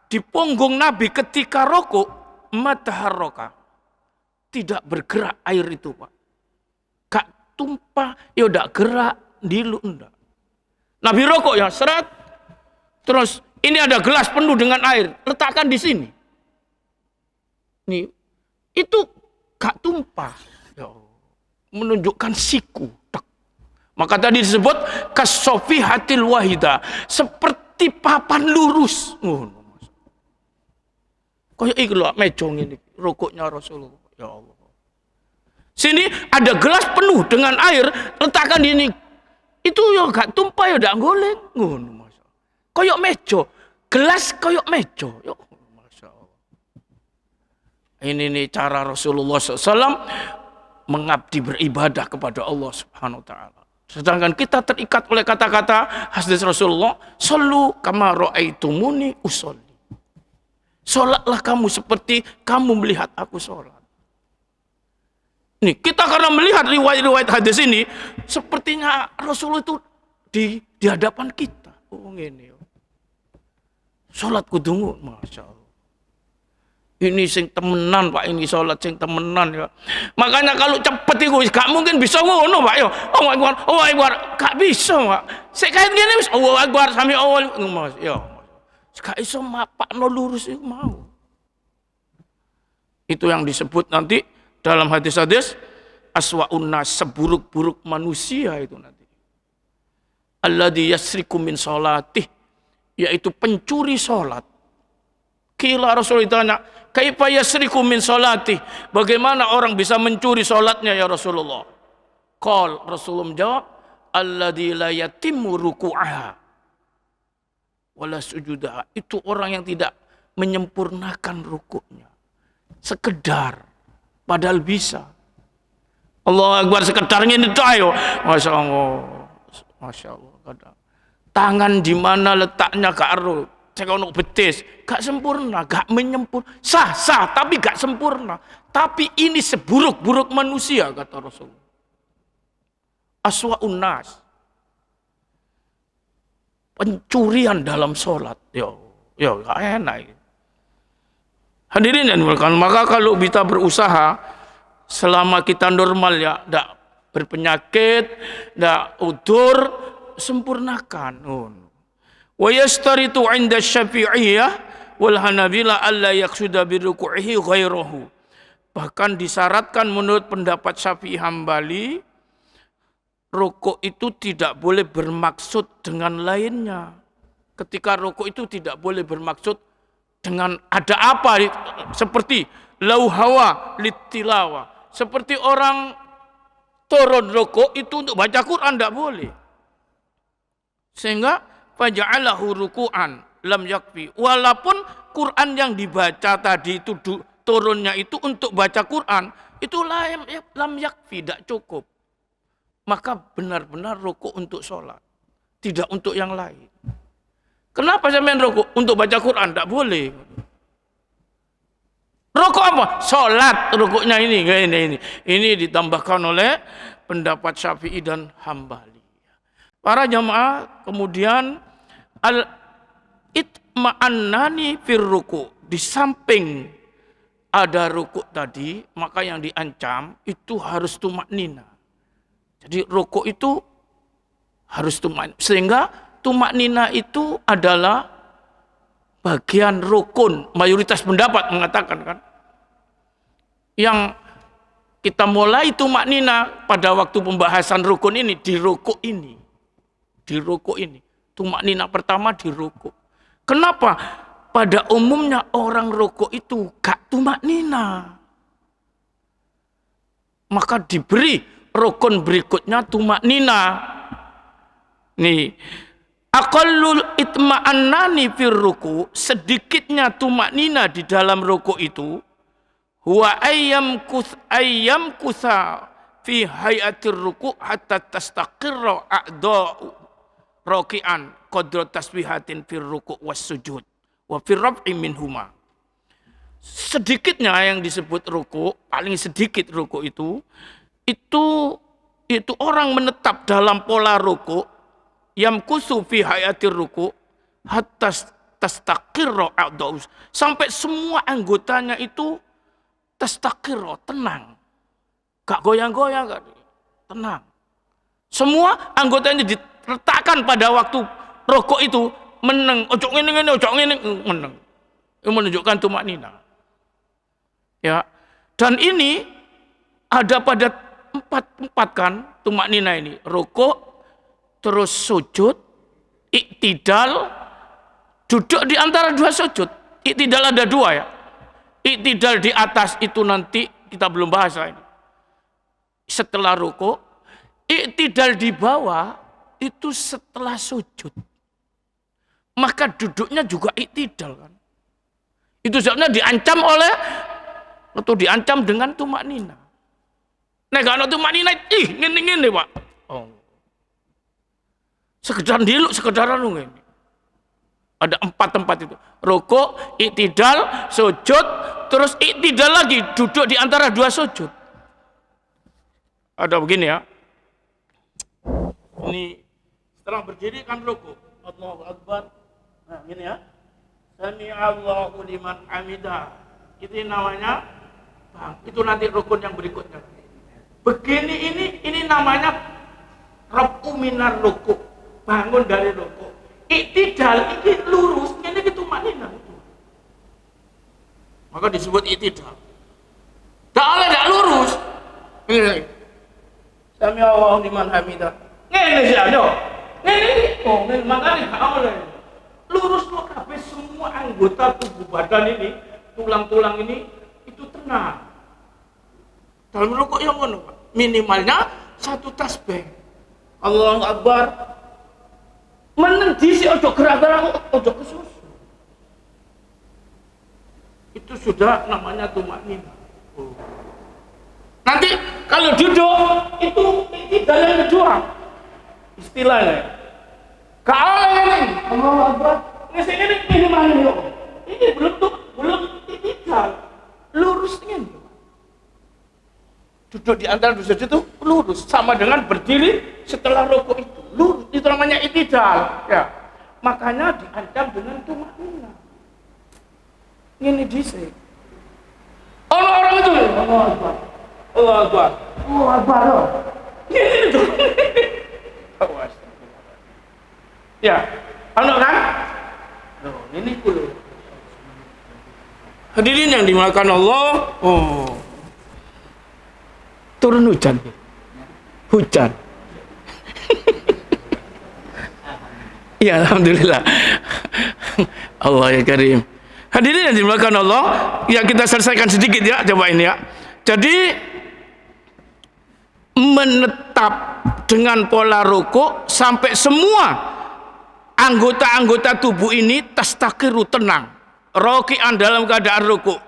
di punggung Nabi ketika rukuk, mataharraka. Tidak bergerak air itu, Pak. Gak tumpah, ya udah gerak, dilu enggak. Nabi rukuk ya, seret. Terus ini ada gelas penuh dengan air, letakkan di sini. Nih, itu gak tumpah. Ya, menunjukkan siku. Maka tadi disebut kasofihatil wahida, seperti papan lurus. Kayak ikhlas meja ini rukuknya Rasulullah. Ya Allah. Sini ada gelas penuh dengan air, letakkan di ini. Itu ya gak tumpah ya udah goleng. Kayak meja, gelas kayak meja. Ya Masya Allah. Ini nih cara Rasulullah SAW mengabdi beribadah kepada Allah Subhanahu Wa Taala. Sedangkan kita terikat oleh kata-kata hadis Rasulullah, "Shallu kama ra'aitumuni usolli." Salatlah kamu seperti kamu melihat aku salat. Nih, kita karena melihat riwayat-riwayat hadis ini, sepertinya Rasulullah itu di hadapan kita. Oh ngene. Salat kudu, Masya Allah. Ini sing temenan Pak, ini salat sing temenan ya. Makanya kalau cepet itu gak mungkin bisa ngono Pak ya. Oh Akbar, gak bisa Pak. Sik kayak ngene wis Allahu Akbar sami awal Mas. Ya. Gak iso mapakno lurus itu mau. Itu yang disebut nanti dalam hadis-hadis aswa'un nas, seburuk-buruk manusia itu nanti. Alladzi yasriku min salatih, yaitu pencuri salat. Kila Rasul ditanya, kaifa yasriku min salatih? Bagaimana orang bisa mencuri salatnya ya Rasulullah? Qal, Rasulullah menjawab, alladzi la yatimmu ruku'aha wala sujudaha. Itu orang yang tidak menyempurnakan rukuknya. Sekedar, padahal bisa. Allah Akbar, sekedar ini ayo. Masya Allah. Masya Allah. Tangan di mana letaknya gak aru. Cekonok betis, gak sempurna, gak menyempurna. Sah, tapi gak sempurna. Tapi ini seburuk-buruk manusia, kata Rasulullah. Aswa'un nas. Pencurian dalam sholat. Yo, gak enak. Hadirin yang dimuliakan, maka kalau kita berusaha, selama kita normal ya, tidak berpenyakit, tidak udur, sempurnakan. Wa yastaritu 'inda Syafi'iyah wal Hanabilah alla yaqsuda bi ruku'ihi ghairahu. Bahkan disyaratkan menurut pendapat Syafi'i Hambali, rukuk itu tidak boleh bermaksud dengan lainnya. Ketika rukuk itu tidak boleh bermaksud dengan ada apa, seperti lau hawa litilawa, seperti orang turun rukuk itu untuk baca Quran tidak boleh. Sehingga faja'alahu ruku'an lam yakfi. Walaupun Quran yang dibaca tadi itu turunnya itu untuk baca Quran, itu lam yakfi, tidak cukup. maka benar-benar rukuk untuk sholat, tidak untuk yang lain. Kenapa sampean rukuk? Untuk baca Quran, tidak boleh. Rukuk apa? Sholat rukuknya ini. Ini ditambahkan oleh pendapat Syafi'i dan Hambali. Para jamaah kemudian al-itma'annani fir rukuk. Di samping ada rukuk tadi, maka yang diancam itu harus tumaknina. Jadi rukuk itu harus tumaknina. Sehingga tumaknina itu adalah bagian rukun. Mayoritas pendapat mengatakan kan. Yang kita mulai tumaknina pada waktu pembahasan rukun ini di rukuk ini. Di rukuk ini. Tumaknina pertama di rukuk. Kenapa? Pada umumnya orang rukuk itu gak tumaknina. Maka diberi rukun berikutnya tumaknina. Nih, aqallul itma'annani fir ruku, sedikitnya tumaknina di dalam ruku itu, huwa ayyam kutha fi hayatir ruku hatta tastaqirra a'dha'u raki'an qadra tasbihatin fir ruku was sujud wa fir raf'i minhuma. Sedikitnya yang disebut ruku, paling sedikit ruku itu orang menetap dalam pola ruku yang kusu fi hayatir ruku hatta tastaqirra a'dha'u, sampai semua anggotanya itu tastaqirra, tenang. Gak goyang-goyang, gak, tenang. Semua anggotanya diletakkan pada waktu rukuk itu meneng, ojo ngene, meneng. Itu menunjukkan tumaknina. Ya. Dan ini ada pada empat kan tumaknina ini. Rukuk, terus sujud, iktidal, duduk di antara dua sujud. Iktidal ada dua ya. Iktidal di atas itu nanti kita belum bahas ini. Setelah rukuk, iktidal di bawah itu setelah sujud. Maka duduknya juga iktidal kan. Itu sebabnya diancam oleh atau diancam dengan tumaknina. Nek ana tumaknina, ngene Pak. Oh. Sekedar diluk, sekedar anu ngene. Ada 4 tempat itu. Rukuk, iktidal, sujud, terus iktidal lagi, duduk di antara 2 sujud. Ada begini ya. Ini setelah berdiri kan rukuk. Allahu Akbar. Nah, gini ya. Sami Allahu liman hamidah. Itu namanya bang. Itu nanti rukun yang berikutnya. Begini ini namanya rafu minar rukuk. Bangun dari rukuk. Iktidal ini lurus, ini tumaknina. Maka disebut iktidal. Tidak lurus. Ini. Sami Allahu liman hamidah. Ngene sih ayo. Ngene. Oh, ngene makane gak oleh. Lurus kok kabeh semua anggota tubuh badan ini, tulang-tulang ini itu tenang. Dalam rukuk yang ngono, Pak. Minimalnya 1 tasbih. Allahu Akbar. Menendisi ojo gerak-gerak, ojo kesusu. Itu sudah namanya tumaknina. Oh. Nanti kalau duduk itu iktidal yang kedua. Istilahnya. Kalau ini, Allahu Akbar, ini mana yo? Ini belum iktidal. Lurus ini. Duduk di antara 2 sujud itu lurus, sama dengan berdiri setelah rukuk itu. Lurus, itu namanya iktidal, ya. Makanya diancam dengan tumaknina. Ini dhisik. Orang itu, Allahu Akbar. Allahu Akbar. Allahu Akbar. Ini itu. Awas. Ya, anak kan? Loh, ini kulo. Hadirin yang dimuliakan Allah. Oh. Turun hujan. Hujan. Ya, alhamdulillah. Allah ya karim. Hadirin yang dimuliakan Allah, ya kita selesaikan sedikit ya, coba ini ya. Jadi menetap dengan pola rukuk sampai semua anggota-anggota tubuh ini tastaqiru, tenang, raki'an dalam keadaan rukuk.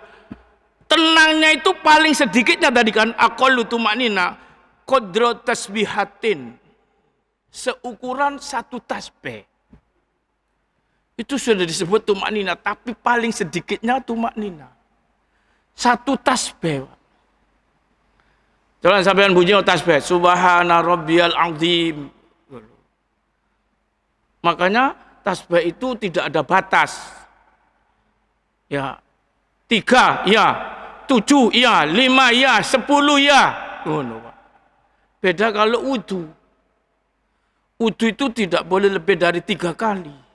Tenangnya itu paling sedikitnya tadi kan aqallu tumaknina, qadra tasbihatin, seukuran satu tasbih. Itu sudah disebut tumak nina, tapi paling sedikitnya tumak nina. Satu tasbih. Jangan sampean bunyi tasbih, subhana rabbiyal azim. Makanya tasbih itu tidak ada batas. Ya, 3 ya, 7 ya, 5 ya, 10 ya. Beda kalau wudu. Wudu itu tidak boleh lebih dari 3 kali.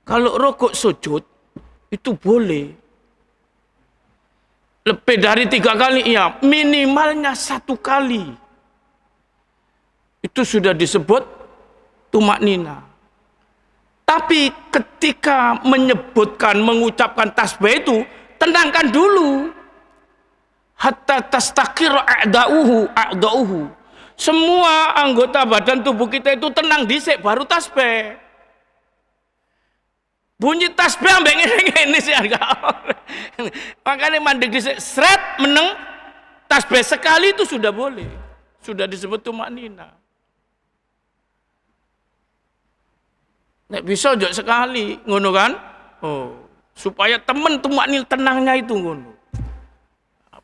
Kalau rukuk sujud itu boleh. Lebih dari 3 kali, iya. Minimalnya 1 kali. Itu sudah disebut tumak nina. Tapi ketika menyebutkan, mengucapkan tasbih itu, tenangkan dulu. Hatta tastaqir a'da'uhu. Semua anggota badan tubuh kita itu tenang dhisik baru tasbih. Bunyi tasbih ambek ngene sih enggak. Makanya mandek dhisik sret meneng tasbih sekali itu sudah boleh. Sudah disebut tumak nina. Nek bisa ojo sekali, ngono kan? Oh, supaya temen tumak nina tenangnya itu ngono.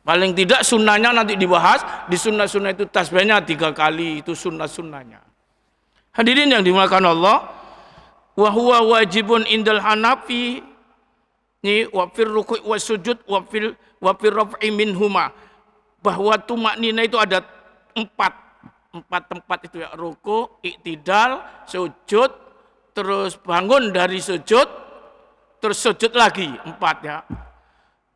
Paling tidak sunnahnya nanti dibahas, di sunnah-sunnah itu tasbihnya 3 kali, itu sunnah-sunnahnya. Hadirin yang dimuliakan Allah, wa huwa wajibun indal Hanafi ni wa fir ruku' was sujud wa fil raf'i minhuma, bahwa tumak nina itu ada 4 tempat itu ya, ruku', iktidal, sujud, terus bangun dari sujud, terus sujud lagi, 4 ya.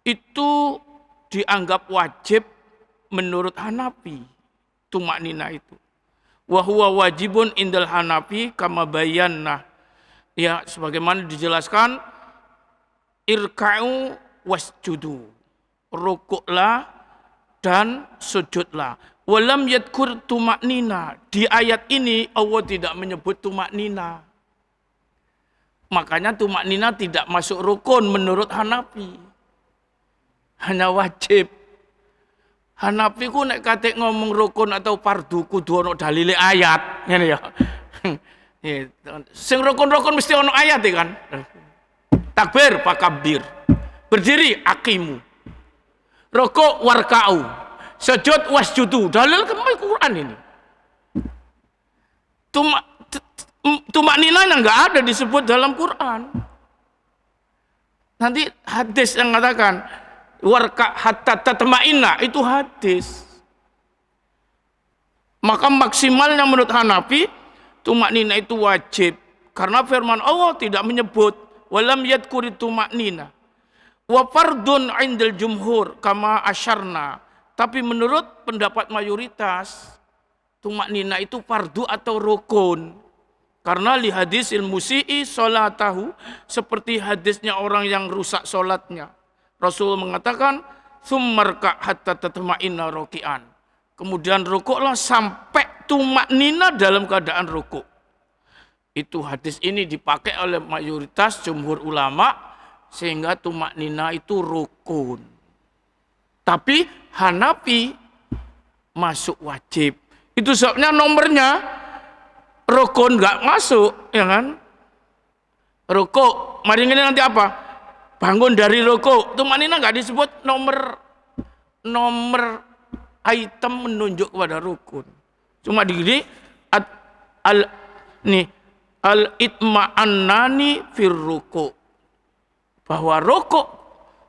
Itu dianggap wajib menurut Hanafi, tumak nina itu. Wa huwa wajibun indal Hanafi kama bayyana. Ya, sebagaimana dijelaskan, irka'u wasjudu, rukuklah dan sujudlah. Walam yadkur tumak nina. Di ayat ini Allah tidak menyebut tumak nina. Makanya tumak nina tidak masuk rukun menurut Hanafi. Hanya wajib. Hanafi ku nek kate ngomong rukun atau fardu kudu ono dalile ayat, ngene ya. Sing rukun-rukun mesti ono ayat kan. Takbir pakabir. Berdiri aqimu. Rukuk warka'u. Sujud wasjudu. Dalil kemana Quran ini? Tumak nina yang enggak ada disebut dalam Quran. Nanti hadis yang mengatakan warka hatta tatma'inna, itu hadis. Maka maksimalnya menurut Hanafi tumak nina itu wajib, karena firman Allah tidak menyebut walam yadkuri tumak nina. Wa fardun indal jumhur kama asyarna. Tapi menurut pendapat mayoritas tumak nina itu fardu atau rukun. Karena li hadisil musii salatahu, seperti hadisnya orang yang rusak salatnya. Rasul mengatakan, "Tsummarka hatta tatma'inna raki'an." Kemudian rukuklah sampai tumak nina dalam keadaan rukuk. Itu hadis ini dipakai oleh mayoritas jumhur ulama, sehingga tumak nina itu rukun. Tapi Hanafi masuk wajib. Itu sebabnya nomornya rukun enggak masuk, ya kan? Rukuk, mari ini nanti apa? Bangun dari rukuk, tumak nina enggak disebut nomor item menunjuk kepada rukun. Cuma digini al-itma'annani fir rukuk. Bahwa rukuk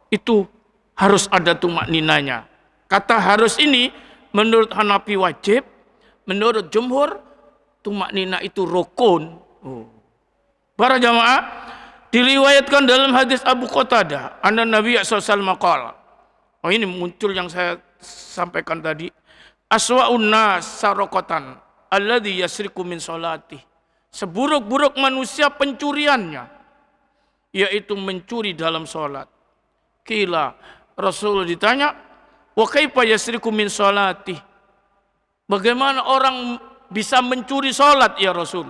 itu harus ada tumak ninanya. Kata harus ini menurut Hanafi wajib, menurut jumhur tumak nina itu rukun. Para jamaah, diriwayatkan dalam hadis Abu Qatadah, anna Nabi sallallahu alaihi wasallam qala. Oh, ini muncul yang saya sampaikan tadi. Aswa'un nas saraqatan alladzi yasriqu min salati. Seburuk-buruk manusia pencuriannya, yaitu mencuri dalam salat. Kila, Rasul ditanya, wa kaifa yasriqu min salati? Bagaimana orang bisa mencuri salat ya Rasul?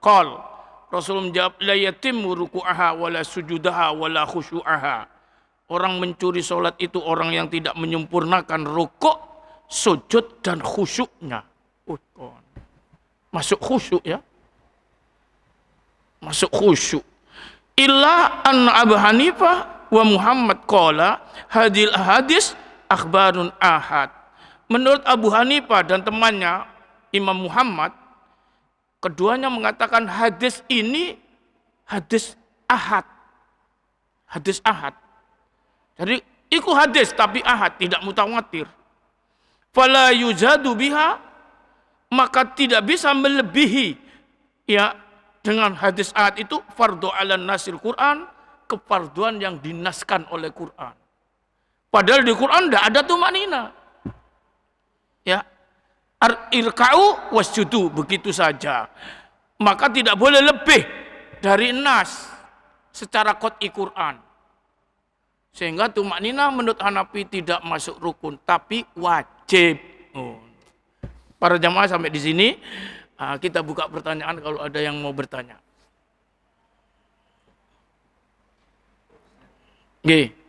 Qal, Rasul menjawab, la yatimmu ruku'aha wala sujudaha wala khusyu'aha. Orang mencuri salat itu orang yang tidak menyempurnakan rukuk, sujud dan khusyuknya. Masuk khusyuk ya. Masuk khusyuk. Illa anna Abu Hanifah wa Muhammad qala hadil hadis akhbarun ahad. Menurut Abu Hanifah dan temannya Imam Muhammad, keduanya mengatakan hadis ini hadis ahad. Hadis ahad. Jadi iku hadis tapi ahad, tidak mutawatir. Fala yuzadu biha, maka tidak bisa melebihi ya dengan hadis ahad itu fardhu ala nasil Quran, kefarduan yang dinaskan oleh Quran. Padahal di Quran tidak ada tumanina. Ya. Irka'u wasjudu, begitu saja. Maka tidak boleh lebih dari nas secara qat'i Quran. Sehingga tumanina menurut Hanafi tidak masuk rukun, tapi wajib. Para jamaah sampai di sini, kita buka pertanyaan kalau ada yang mau bertanya. Oke.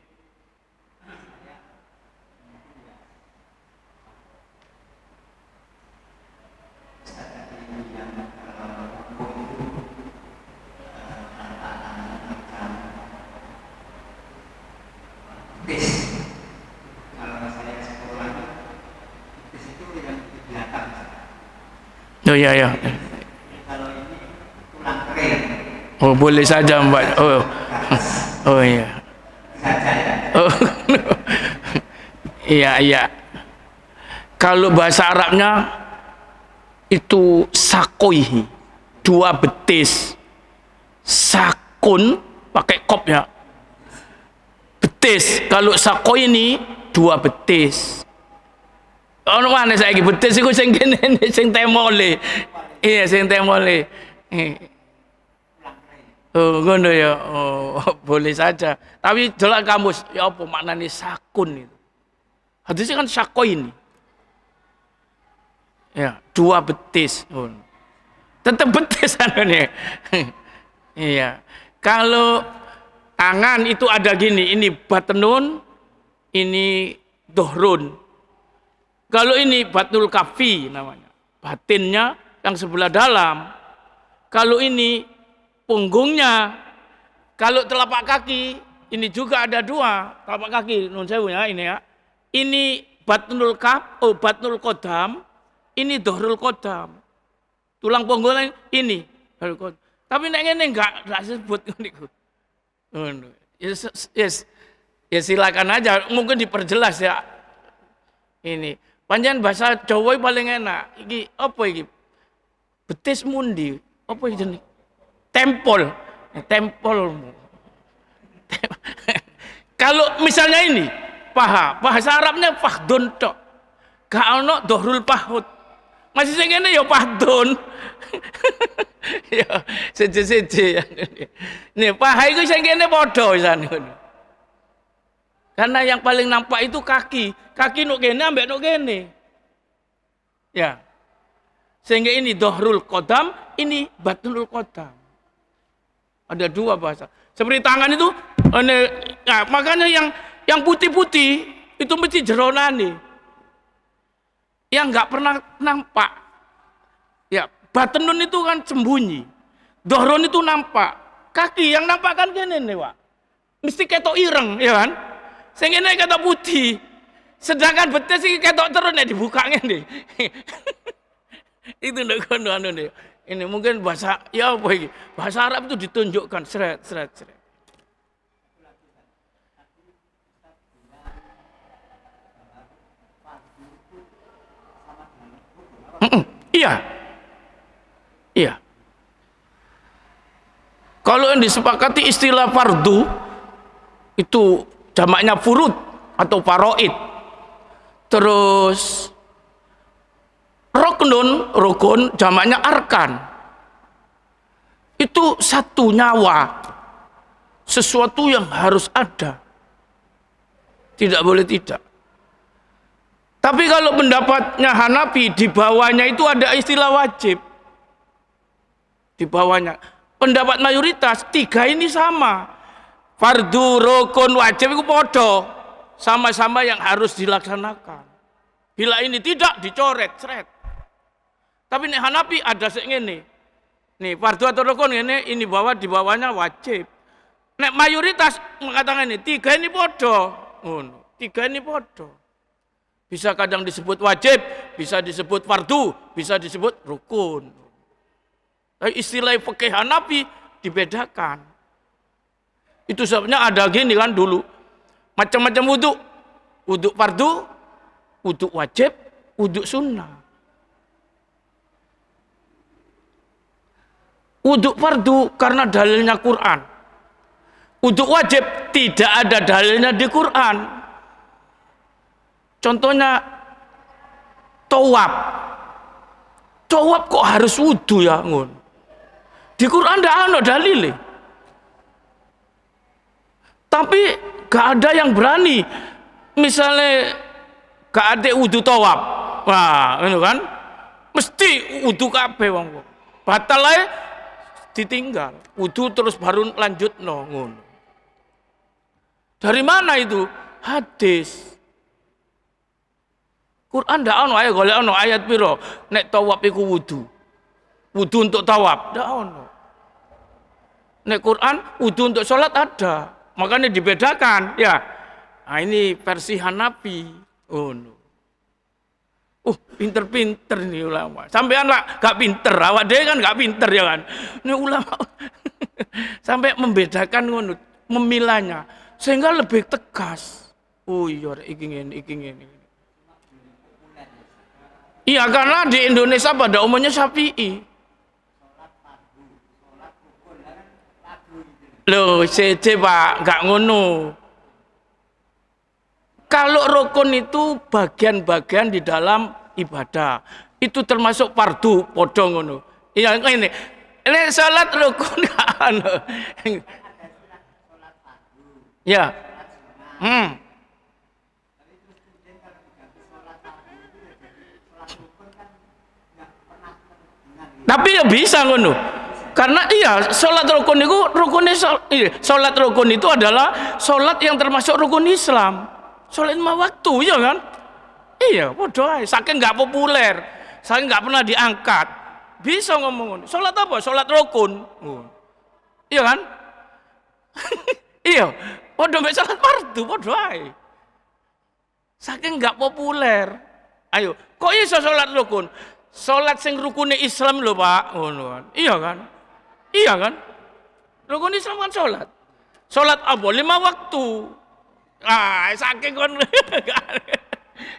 Oh ya ya. Kalau ini tulang kering. Oh boleh saja Mbak. Oh iya. Saja ya. Oh. Iya iya. Kalau bahasa Arabnya itu sakoihi, 2 betis. Sakun pakai kop ya. Betis. Kalau sakoi ini 2 betis. Ono mana saiki betis iku sing kene sing temole. Iya sing temole. Oh ngono ya. Oh boleh saja. Tapi delok kamus ya apa maknane sakun itu. Hadisnya kan sakoin. Ya, 2 betis. Oh. Tetap betis anane. Iya. Kalau tangan itu ada gini, ini batnun, ini dohrun. Kalau ini batnul kafi namanya, batinnya yang sebelah dalam. Kalau ini punggungnya. Kalau telapak kaki, ini juga ada 2 telapak kaki. Nun sewu ya ini ya. Ini batnul kaf, batnul kodam. Ini dohrul kodam. Tulang punggungnya ini. Tapi nek ngene enggak disebut niku. Yes. Ya silakan aja, mungkin diperjelas ya. Ini panjang bahasa Jawa paling enak. Iki apa iki? Betis mundi. Apa iki jenenge? Tempol. Tempolmu. Kalau misalnya ini paha, bahasa Arabnya fahdun tok. Gak ono dohrul pahut. Masih sing ngene ya pahdun. Ya seje-seje. Nih paha iku sing kene padha wisane. Karena yang paling nampak itu kaki. Kaki nuk kene ambek nuk kene. Ya. Sehingga ini dohrul kodam, ini batnul kodam. Ada 2 bahasa. Seperti tangan itu, nah, makanya yang putih-putih itu mesti jeronane. Yang nggak pernah nampak. Ya, batnun itu kan sembunyi. Dohrun itu nampak. Kaki yang nampak kan kene nih, Pak. Mesti ketok ireng, ya kan? Sing ngene ketok putih. Sedangkan betis iki ketok terus nek dibuka ngene. Itu ndak kono anu nih. Ini mungkin bahasa ya apa iki? Bahasa Arab itu ditunjukkan seret. Iya. Kalau yang disepakati istilah fardu itu jamaknya furud atau faraid. Terus rukun jamaknya arkan. Itu satu nyawa. Sesuatu yang harus ada. Tidak boleh tidak. Tapi kalau pendapatnya Hanafi, di bawahnya itu ada istilah wajib. Di bawahnya. Pendapat mayoritas, 3 ini sama. Fardu, rukun, wajib itu podo. Sama-sama yang harus dilaksanakan. Bila ini tidak, dicoret, seret. Tapi nek Hanafi ada sing ngene. Nih, fardu atau rukun ngene, ini di bawahnya wajib. Nek mayoritas mengatakan ini, tiga ini podo. Tiga ini podo. Bisa kadang disebut wajib, bisa disebut fardu, bisa disebut rukun. Tapi istilah fikih Hanafi dibedakan. Itu sebabnya ada gini kan dulu. Macam-macam wudu. Wudu fardu, wudu wajib, wudu sunnah. Wudu fardu karena dalilnya Quran. Wudu wajib tidak ada dalilnya di Quran. Contohnya tawaf. Tawaf kok harus wudu ya ngun. Di Quran tidak ada dalil. Tapi gak ada yang berani. Misalnya gak ada wudu tawaf. Wah, itu kan mesti wudu kabeh wong. Batal ae ditinggal. Wudu terus baru lanjut ngun. Dari mana itu? Hadis. Quran ndak ono ae golek ono ayat piro nek tawaf iku wudu. Wudu untuk tawaf ndak ono. Nek Quran wudu untuk salat ada. Makanya dibedakan ya. Nah, ini versi Hanafi. Pinter-pinter nih ulama. Sampean lah gak pinter, awak dhewe kan gak pinter ya kan. Ini ulama sampai membedakan ngono, memilahnya sehingga lebih tegas. Oh iya iki ngene. Iya karena di Indonesia pada umumnya Syafi'i. Loh, CC Pak, gak ngono. Kalau rukun itu bagian-bagian di dalam ibadah. Itu termasuk fardu, podo ngono. Iya ini. Ini salat rukun kan. Ya. Tapi ya bisa ngono. Karena iya, salat rukun itu salat rukun itu adalah salat yang termasuk rukun Islam. Salat 5 waktu, ya kan? Iya, podo ae. Saking enggak populer, saking enggak pernah diangkat. Bisa ngomong ngono. Salat apa? Salat rukun. Iya kan? Iya, podo mek salat fardu, podo ae. Saking enggak populer. Ayo, kok iso salat rukun? Salat sing rukune Islam lho, Pak. Ngono kan. Iya kan? Iya kan? Rukun Islam kan salat. Salat apa? 5 waktu. Saking kon.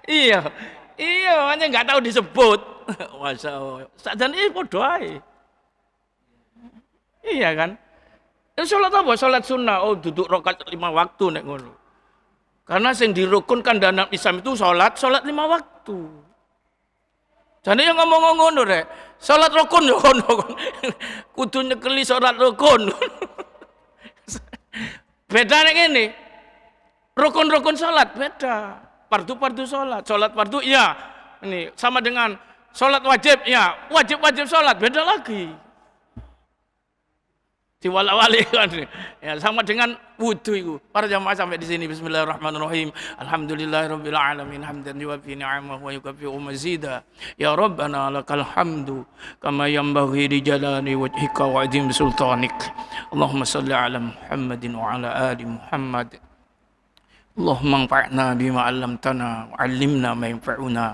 Iya. Iya, makanya enggak tahu disebut. Masyaallah. Sakjane padha ae. Iya kan? Salat apa? Salat sunnah. Oh, duduk rakaat 5 waktu nek ngono. Karena sing dirukunkan dalam Islam itu salat 5 waktu. Jadi yang ngomong ngono rek, salat rukun yo ngono. Kudu nyekeli salat rukun. Beda nek ngene. Rukun-rukun salat beda. Fardu salat. Salat fardu iya. Ini sama dengan salat wajib ya. Wajib salat beda lagi. Diwala-wali kan. Ya sama dengan wudu itu. Para jamaah sampai di sini. Bismillahirrahmanirrahim. Alhamdulillahirabbil alamin hamdan yuwaffi ni'amahu wa yukafi'u mazida. Ya Rabbana lakal hamdu kama yanbaghi li jalali wajhika wa 'azimi sultanik. Allahumma shalli ala Muhammadin wa ala ali Muhammad. Allahumma anfa'na bima 'allamtana wa 'allimna ma yanfa'una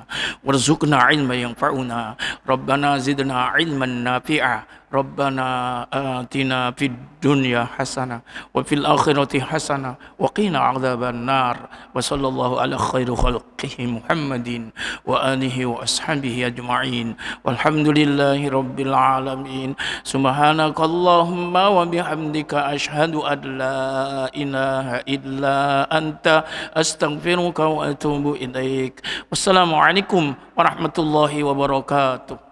warzuqna 'ilman yanfa'una. Rabbana zidna 'ilman nafi'a. Rabbana atina fid dunya hasanah wa fil akhirati hasanah wa qina 'adzaban nar. Wa sallallahu ala khairi khalqihi Muhammadin wa alihi wa ashabihi ajma'in. Walhamdulillahi rabbil alamin. Subhanakallahumma wa bihamdika asyhadu an la ilaha illa anta astaghfiruka wa atubu ilaik. Wassalamualaikum warahmatullahi wabarakatuh.